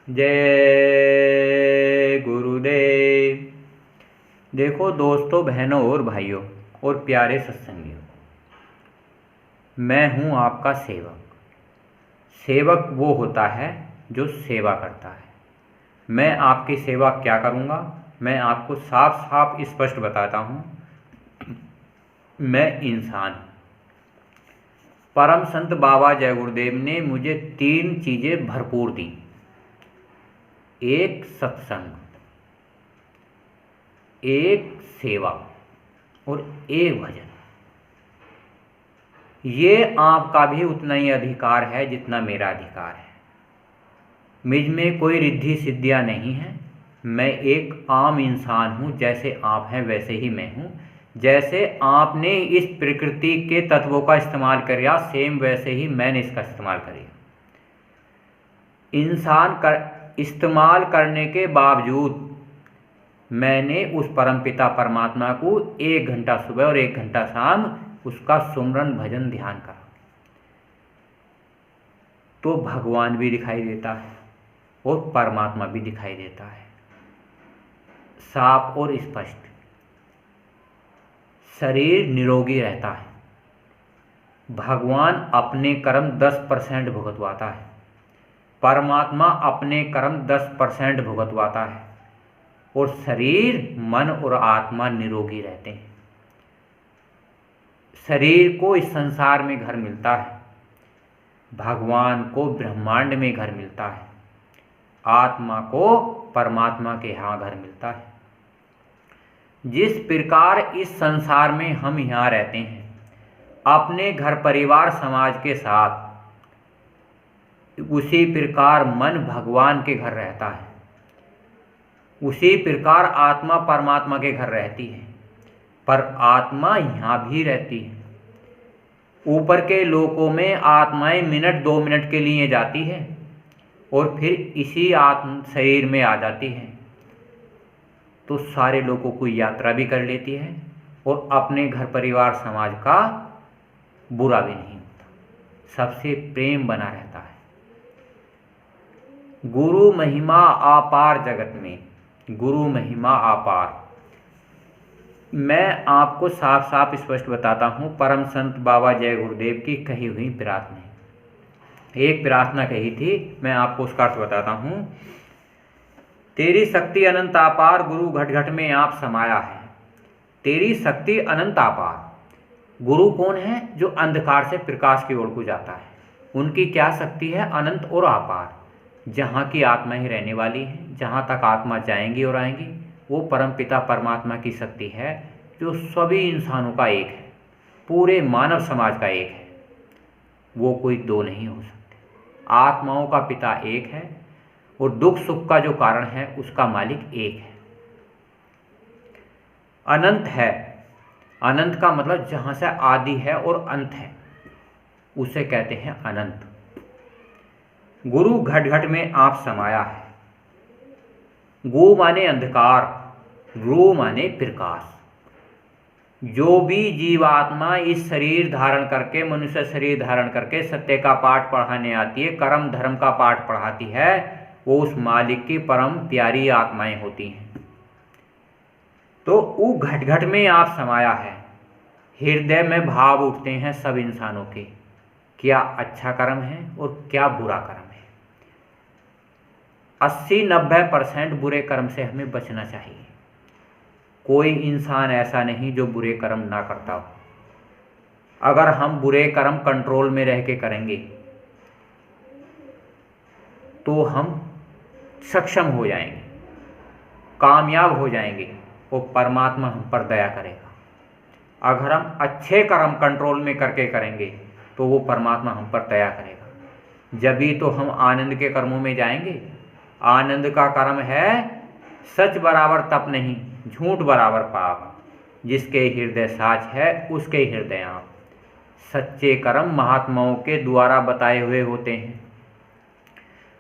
जय गुरुदेव। देखो दोस्तों, बहनों और भाइयों और प्यारे सत्संगियों, मैं हूँ आपका सेवक। सेवक वो होता है जो सेवा करता है। मैं आपकी सेवा क्या करूँगा, मैं आपको साफ साफ स्पष्ट बताता हूँ। मैं इंसान हूँ। परम संत बाबा जय गुरुदेव ने मुझे 3 चीज़ें भरपूर दी। एक सत्संग, एक सेवा और एक भजन। ये आपका भी उतना ही अधिकार है जितना मेरा अधिकार है। मुझ में कोई रिद्धि सिद्धियाँ नहीं है। मैं एक आम इंसान हूँ। जैसे आप हैं वैसे ही मैं हूँ। जैसे आपने इस प्रकृति के तत्वों का इस्तेमाल किया, सेम वैसे ही मैंने इसका इस्तेमाल किया। इस्तेमाल करने के बावजूद मैंने उस परमपिता परमात्मा को 1 घंटा सुबह और 1 घंटा शाम उसका सुमरन भजन ध्यान करा, तो भगवान भी दिखाई देता है और परमात्मा भी दिखाई देता है, साफ और स्पष्ट। शरीर निरोगी रहता है। भगवान अपने कर्म 10% भुगतवाता है। परमात्मा अपने कर्म 10% भुगतवाता है और शरीर, मन और आत्मा निरोगी रहते हैं। शरीर को इस संसार में घर मिलता है, भगवान को ब्रह्मांड में घर मिलता है, आत्मा को परमात्मा के यहाँ घर मिलता है। जिस प्रकार इस संसार में हम यहाँ रहते हैं अपने घर परिवार समाज के साथ, उसी प्रकार मन भगवान के घर रहता है। उसी प्रकार आत्मा परमात्मा के घर रहती है, पर आत्मा यहाँ भी रहती है। ऊपर के लोकों में आत्माएं मिनट 2 मिनट के लिए जाती है और फिर इसी आत्म शरीर में आ जाती है, तो सारे लोगों को यात्रा भी कर लेती है और अपने घर परिवार समाज का बुरा भी नहीं होता, सबसे प्रेम बना रहता है। गुरु महिमा अपार जगत में, गुरु महिमा अपार। मैं आपको साफ साफ स्पष्ट बताता हूँ परम संत बाबा जय गुरुदेव की कही हुई प्रार्थना। एक प्रार्थना कही थी, मैं आपको उसका अर्थ बताता हूँ। तेरी शक्ति अनंत अपार, गुरु घट घट में आप समाया है। तेरी शक्ति अनंत अपार। गुरु कौन है? जो अंधकार से प्रकाश की ओर को जाता है। उनकी क्या शक्ति है? अनंत और अपार। जहाँ की आत्मा ही रहने वाली है, जहाँ तक आत्मा जाएंगी और आएंगी, वो परमपिता परमात्मा की शक्ति है जो सभी इंसानों का एक है, पूरे मानव समाज का एक है। वो कोई 2 नहीं हो सकते। आत्माओं का पिता एक है और दुख सुख का जो कारण है उसका मालिक एक है। अनंत है। अनंत का मतलब जहाँ से आदि है और अंत है, उसे कहते हैं अनंत। गुरु घट घट में आप समाया है। गु माने अंधकार, रू माने प्रकाश। जो भी जीवात्मा इस शरीर धारण करके, मनुष्य शरीर धारण करके सत्य का पाठ पढ़ाने आती है, कर्म धर्म का पाठ पढ़ाती है, वो उस मालिक की परम प्यारी आत्माएं होती हैं। तो वो घट घट में आप समाया है। हृदय में भाव उठते हैं सब इंसानों के, क्या अच्छा कर्म है और क्या बुरा कर्म है। 80-90% बुरे कर्म से हमें बचना चाहिए। कोई इंसान ऐसा नहीं जो बुरे कर्म ना करता हो। अगर हम बुरे कर्म कंट्रोल में रह के करेंगे तो हम सक्षम हो जाएंगे, कामयाब हो जाएंगे और परमात्मा हम पर दया करेगा। अगर हम अच्छे कर्म कंट्रोल में करके करेंगे तो वो परमात्मा हम पर दया करेगा। जब भी तो हम आनंद के कर्मों में जाएंगे। आनंद का कर्म है सच बराबर तप नहीं, झूठ बराबर पाप। जिसके हृदय साच है उसके हृदय आप। सच्चे कर्म महात्माओं के द्वारा बताए हुए होते हैं।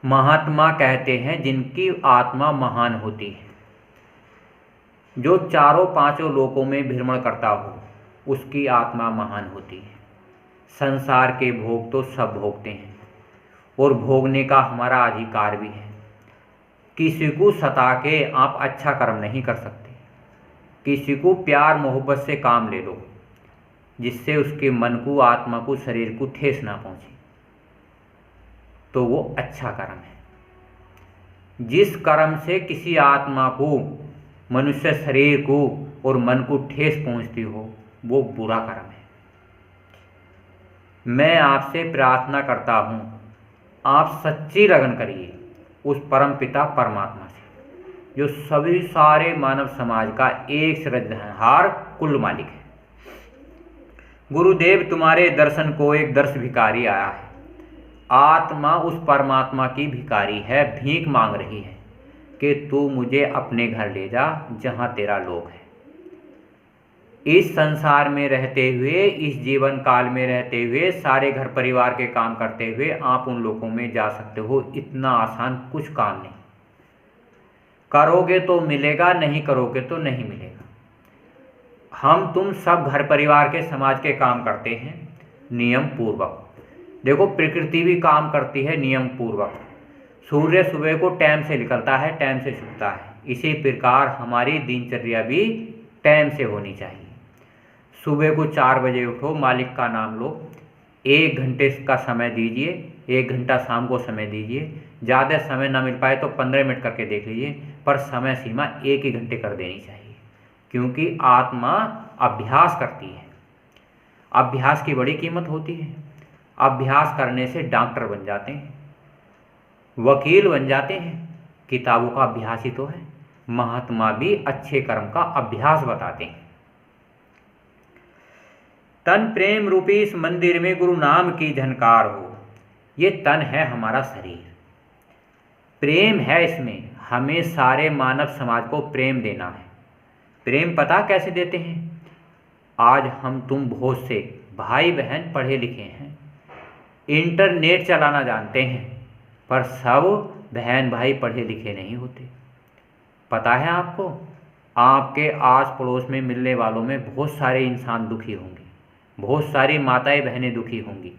महात्मा कहते हैं जिनकी आत्मा महान होती है, जो चारों पांचों लोकों में भ्रमण करता हो उसकी आत्मा महान होती है। संसार के भोग तो सब भोगते हैं और भोगने का हमारा अधिकार भी है। किसी को सता के आप अच्छा कर्म नहीं कर सकते। किसी को प्यार मोहब्बत से काम ले लो जिससे उसके मन को, आत्मा को, शरीर को ठेस ना पहुंचे, तो वो अच्छा कर्म है। जिस कर्म से किसी आत्मा को, मनुष्य शरीर को और मन को ठेस पहुंचती हो, वो बुरा कर्म है। मैं आपसे प्रार्थना करता हूं, आप सच्ची लगन करिए उस परम पिता परमात्मा से, जो सभी सारे मानव समाज का एक सृजनहार कुल मालिक है। गुरुदेव, तुम्हारे दर्शन को एक दर्श भिखारी आया है। आत्मा उस परमात्मा की भिखारी है, भीख मांग रही है कि तू मुझे अपने घर ले जा जहां तेरा लोक है। इस संसार में रहते हुए, इस जीवन काल में रहते हुए, सारे घर परिवार के काम करते हुए आप उन लोगों में जा सकते हो। इतना आसान कुछ काम नहीं। करोगे तो मिलेगा, नहीं करोगे तो नहीं मिलेगा। हम तुम सब घर परिवार के, समाज के काम करते हैं नियम पूर्वक। देखो, प्रकृति भी काम करती है नियम पूर्वक। सूर्य सुबह को टाइम से निकलता है, टाइम से छुपता है। इसी प्रकार हमारी दिनचर्या भी टाइम से होनी चाहिए। सुबह को 4 बजे उठो, मालिक का नाम लो, 1 घंटे का समय दीजिए, 1 घंटा शाम को समय दीजिए। ज़्यादा समय ना मिल पाए तो 15 मिनट करके देख लीजिए, पर समय सीमा 1 ही घंटे कर देनी चाहिए, क्योंकि आत्मा अभ्यास करती है। अभ्यास की बड़ी कीमत होती है। अभ्यास करने से डॉक्टर बन जाते हैं, वकील बन जाते हैं। किताबों का अभ्यास ही तो है। महात्मा भी अच्छे कर्म का अभ्यास बताते हैं। तन प्रेम रूपी इस मंदिर में गुरु नाम की झनकार हो। ये तन है हमारा शरीर, प्रेम है इसमें। हमें सारे मानव समाज को प्रेम देना है। प्रेम पता कैसे देते हैं? आज हम तुम बहुत से भाई बहन पढ़े लिखे हैं, इंटरनेट चलाना जानते हैं, पर सब बहन भाई पढ़े लिखे नहीं होते। पता है आपको, आपके आस पड़ोस में मिलने वालों में बहुत सारे इंसान दुखी होंगे, बहुत सारी माताएं बहनें दुखी होंगी,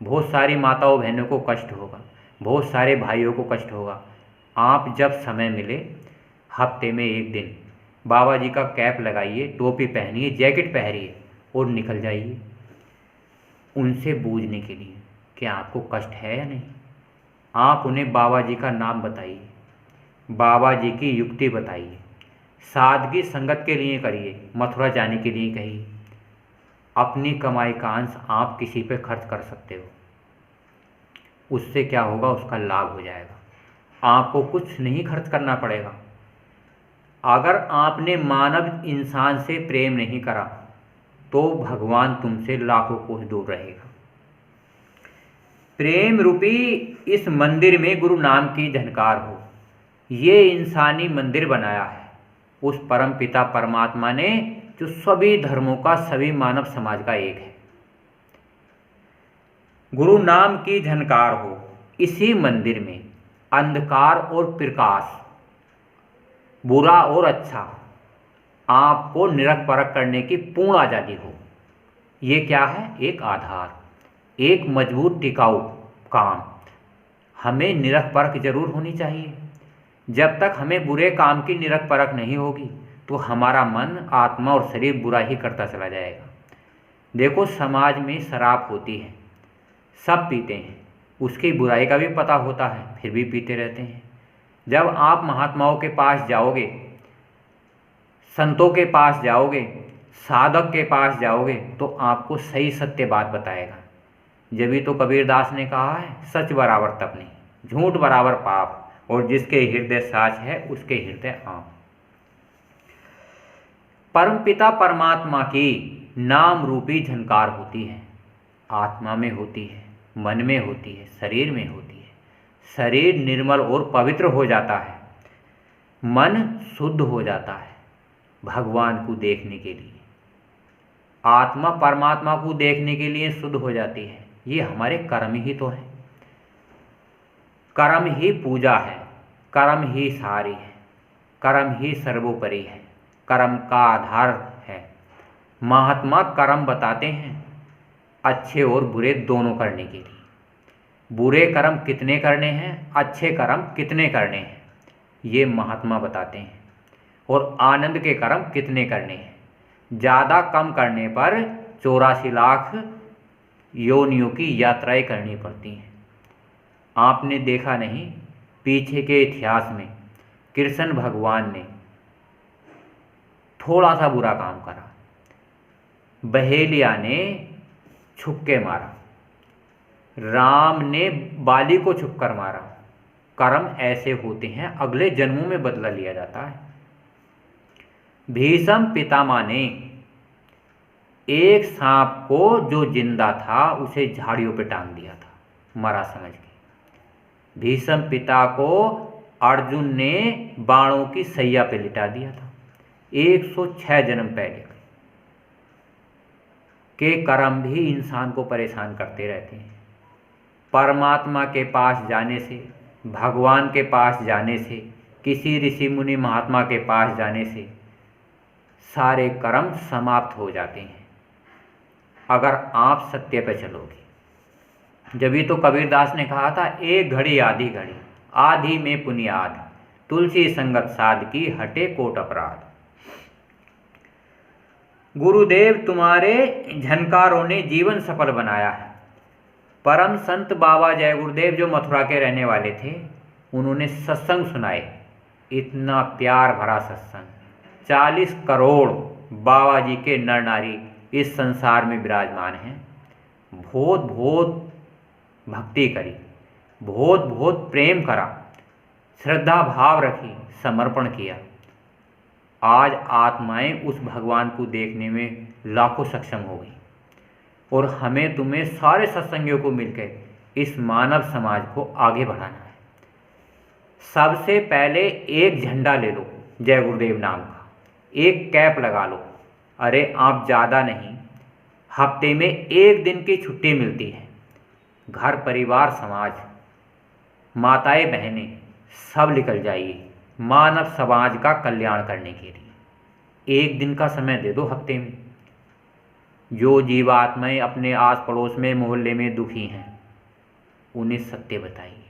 बहुत सारी माताओं बहनों को कष्ट होगा, बहुत सारे भाइयों को कष्ट होगा। आप जब समय मिले, हफ्ते में 1 दिन बाबा जी का कैप लगाइए, टोपी पहनिए, जैकेट पहनिए और निकल जाइए उनसे पूछने के लिए कि आपको कष्ट है या नहीं। आप उन्हें बाबा जी का नाम बताइए, बाबा जी की युक्ति बताइए, सादगी संगत के लिए करिए, मथुरा जाने के लिए कहिए। अपनी कमाई का अंश आप किसी पे खर्च कर सकते हो, उससे क्या होगा, उसका लाभ हो जाएगा। आपको कुछ नहीं खर्च करना पड़ेगा। अगर आपने मानव इंसान से प्रेम नहीं करा तो भगवान तुमसे लाखों कोस दूर रहेगा। प्रेम रूपी इस मंदिर में गुरु नाम की झनकार हो। ये इंसानी मंदिर बनाया है उस परम पिता परमात्मा ने, जो सभी धर्मों का, सभी मानव समाज का एक है। गुरु नाम की झनकार हो। इसी मंदिर में अंधकार और प्रकाश, बुरा और अच्छा, आपको निरख परख करने की पूर्ण आज़ादी हो। ये क्या है? एक आधार, एक मजबूत टिकाऊ काम। हमें निरख परख जरूर होनी चाहिए। जब तक हमें बुरे काम की निरख परख नहीं होगी तो हमारा मन, आत्मा और शरीर बुरा ही करता चला जाएगा। देखो, समाज में शराब होती है, सब पीते हैं, उसकी बुराई का भी पता होता है, फिर भी पीते रहते हैं। जब आप महात्माओं के पास जाओगे, संतों के पास जाओगे, साधक के पास जाओगे, तो आपको सही सत्य बात बताएगा। जब तो कबीरदास ने कहा है, सच बराबर तप नहीं, झूठ बराबर पाप, और जिसके हृदय साच है उसके हृदय आम। परमपिता परमात्मा की नाम रूपी झनकार होती है, आत्मा में होती है, मन में होती है, शरीर में होती है। शरीर निर्मल और पवित्र हो जाता है, मन शुद्ध हो जाता है भगवान को देखने के लिए, आत्मा परमात्मा को देखने के लिए शुद्ध हो जाती है। ये हमारे कर्म ही तो है। कर्म ही पूजा है, कर्म ही सारी है, कर्म ही सर्वोपरि है, कर्म का आधार है। महात्मा कर्म बताते हैं अच्छे और बुरे दोनों करने के लिए। बुरे कर्म कितने करने हैं, अच्छे कर्म कितने करने हैं। ये महात्मा बताते हैं। और आनंद के कर्म कितने करने हैं, ज़्यादा कम करने पर 84 लाख योनियों की यात्राएं करनी पड़ती हैं। आपने देखा नहीं, पीछे के इतिहास में कृष्ण भगवान ने थोड़ा सा बुरा काम करा, बहेलिया ने छुप के मारा, राम ने बाली को छुप कर मारा। कर्म ऐसे होते हैं, अगले जन्मों में बदला लिया जाता है। भीष्म पितामह ने एक सांप को जो जिंदा था उसे झाड़ियों पे टांग दिया था, मरा समझ के। भीष्म पिता को अर्जुन ने बाणों की सैया पे लिटा दिया था। 106 जन्म पहले के कर्म भी इंसान को परेशान करते रहते हैं। परमात्मा के पास जाने से, भगवान के पास जाने से, किसी ऋषि मुनि महात्मा के पास जाने से सारे कर्म समाप्त हो जाते हैं, अगर आप सत्य पर चलोगे। जभी तो कबीरदास ने कहा था, एक घड़ी आधी घड़ी, आधी में पुनियाद, तुलसी संगत साध की, हटे कोट अपराध। गुरुदेव तुम्हारे झनकारों ने जीवन सफल बनाया है। परम संत बाबा जय गुरुदेव जो मथुरा के रहने वाले थे, उन्होंने सत्संग सुनाए, इतना प्यार भरा सत्संग। 40 करोड़ बाबा जी के नर नारी इस संसार में विराजमान हैं। बहुत बहुत भक्ति करी, बहुत बहुत प्रेम करा, श्रद्धा भाव रखी, समर्पण किया। आज आत्माएं उस भगवान को देखने में लाखों सक्षम हो गई। और हमें तुम्हें सारे सत्संगियों को मिलकर इस मानव समाज को आगे बढ़ाना है। सबसे पहले एक झंडा ले लो जय गुरुदेव नाम का, एक कैप लगा लो। अरे आप ज़्यादा नहीं, हफ्ते में एक दिन की छुट्टी मिलती है। घर परिवार समाज, माताएं बहनें सब निकल जाइए मानव समाज का कल्याण करने के लिए। एक दिन का समय दे दो हफ्ते में। जो जीवात्माएं अपने आस पड़ोस में, मोहल्ले में दुखी हैं, उन्हें सत्य बताइए।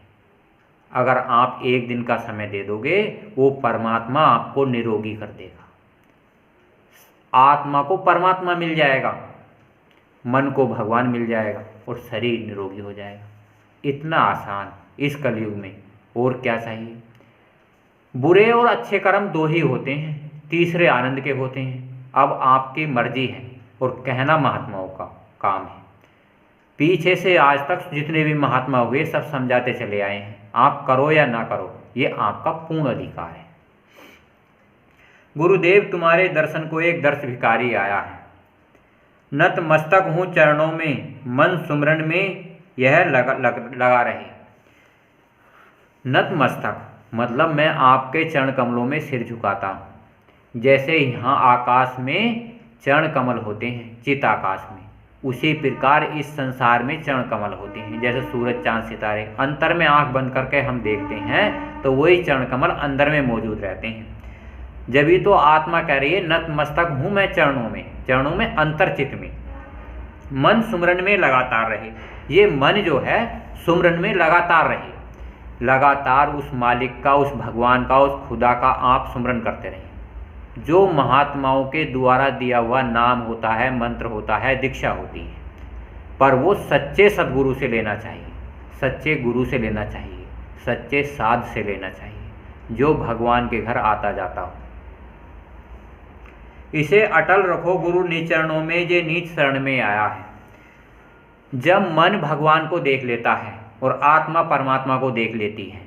अगर आप एक दिन का समय दे दोगे, वो परमात्मा आपको निरोगी कर देगा। आत्मा को परमात्मा मिल जाएगा, मन को भगवान मिल जाएगा और शरीर निरोगी हो जाएगा। इतना आसान इस कलयुग में और क्या चाहिए। बुरे और अच्छे कर्म दो ही होते हैं, तीसरे आनंद के होते हैं। अब आपकी मर्जी है और कहना महात्माओं का काम है। पीछे से आज तक जितने भी महात्मा हुए सब समझाते चले आए हैं। आप करो या ना करो, ये आपका पूर्ण अधिकार है। गुरुदेव तुम्हारे दर्शन को एक दर्श भिखारी आया है। नत मस्तक हूँ चरणों में, मन सुमरन में यह लगा रहे। नत मस्तक मतलब मैं आपके चरण कमलों में सिर झुकाता हूँ। जैसे यहाँ आकाश में चरण कमल होते हैं, चित आकाश में, उसी प्रकार इस संसार में चरण कमल होते हैं। जैसे सूरज चांद सितारे अंतर में आंख बंद करके हम देखते हैं, तो वही चरण कमल अंदर में मौजूद रहते हैं। जब ही तो आत्मा कह रही है नत मस्तक हूँ मैं चरणों में अंतरचित में, मन सुमरन में लगातार रहे। ये मन जो है सुमरन में लगातार रहे, लगातार उस मालिक का, उस भगवान का, उस खुदा का आप सुमरन करते रहें। जो महात्माओं के द्वारा दिया हुआ नाम होता है, मंत्र होता है, दीक्षा होती है, पर वो सच्चे सद्गुरु से लेना चाहिए, सच्चे गुरु से लेना चाहिए, सच्चे साध से लेना चाहिए, जो भगवान के घर आता जाता हो। इसे अटल रखो गुरु नीच चरणों में, जे नीच शरण में आया है। जब मन भगवान को देख लेता है और आत्मा परमात्मा को देख लेती है,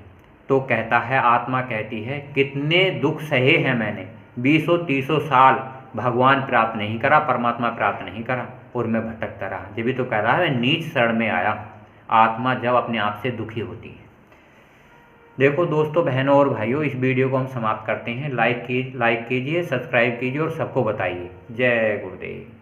तो कहता है, आत्मा कहती है, कितने दुख सहे हैं मैंने, 20-30 साल भगवान प्राप्त नहीं करा, परमात्मा प्राप्त नहीं करा और मैं भटकता रहा। जब भी तो कह रहा है मैं नीच शरण में आया। आत्मा जब अपने आप से दुखी होती है। देखो दोस्तों, बहनों और भाइयों, इस वीडियो को हम समाप्त करते हैं। लाइक कीजिए, सब्सक्राइब कीजिए और सबको बताइए। जय गुरुदेव।